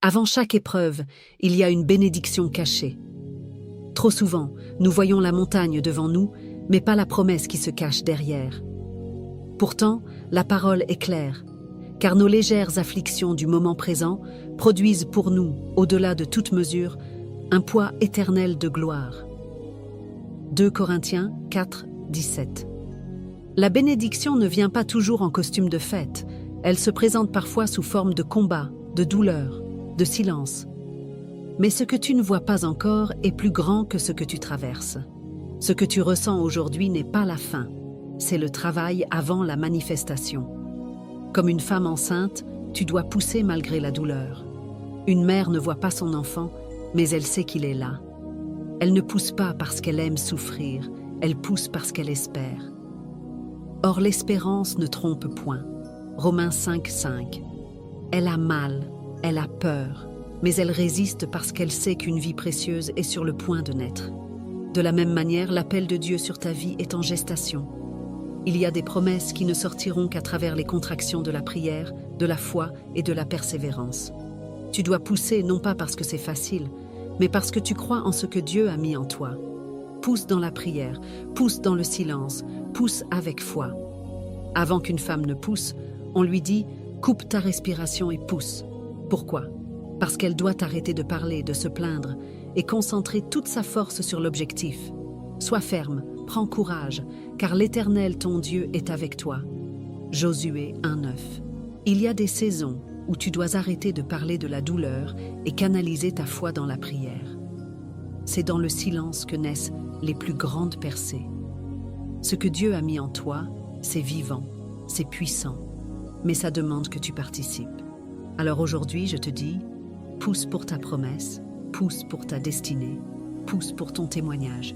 Avant chaque épreuve, il y a une bénédiction cachée. Trop souvent, nous voyons la montagne devant nous, mais pas la promesse qui se cache derrière. Pourtant, la parole est claire, car nos légères afflictions du moment présent produisent pour nous, au-delà de toute mesure, un poids éternel de gloire. 2 Corinthiens 4, 17. La bénédiction ne vient pas toujours en costume de fête, elle se présente parfois sous forme de combat, de douleur, de silence. Mais ce que tu ne vois pas encore est plus grand que ce que tu traverses. Ce que tu ressens aujourd'hui n'est pas la fin, c'est le travail avant la manifestation. Comme une femme enceinte, tu dois pousser malgré la douleur. Une mère ne voit pas son enfant, mais elle sait qu'il est là. Elle ne pousse pas parce qu'elle aime souffrir, elle pousse parce qu'elle espère. Or l'espérance ne trompe point. Romains 5, 5. Elle a mal, elle a peur, mais elle résiste parce qu'elle sait qu'une vie précieuse est sur le point de naître. De la même manière, l'appel de Dieu sur ta vie est en gestation. Il y a des promesses qui ne sortiront qu'à travers les contractions de la prière, de la foi et de la persévérance. Tu dois pousser non pas parce que c'est facile, mais parce que tu crois en ce que Dieu a mis en toi. Pousse dans la prière, pousse dans le silence, pousse avec foi. Avant qu'une femme ne pousse, on lui dit « coupe ta respiration et pousse ». Pourquoi ? Parce qu'elle doit arrêter de parler, de se plaindre et concentrer toute sa force sur l'objectif. Sois ferme, prends courage, car l'Éternel ton Dieu est avec toi. Josué 1,9. Il y a des saisons où tu dois arrêter de parler de la douleur et canaliser ta foi dans la prière. C'est dans le silence que naissent les plus grandes percées. Ce que Dieu a mis en toi, c'est vivant, c'est puissant, mais ça demande que tu participes. Alors aujourd'hui, je te dis, pousse pour ta promesse, pousse pour ta destinée, pousse pour ton témoignage.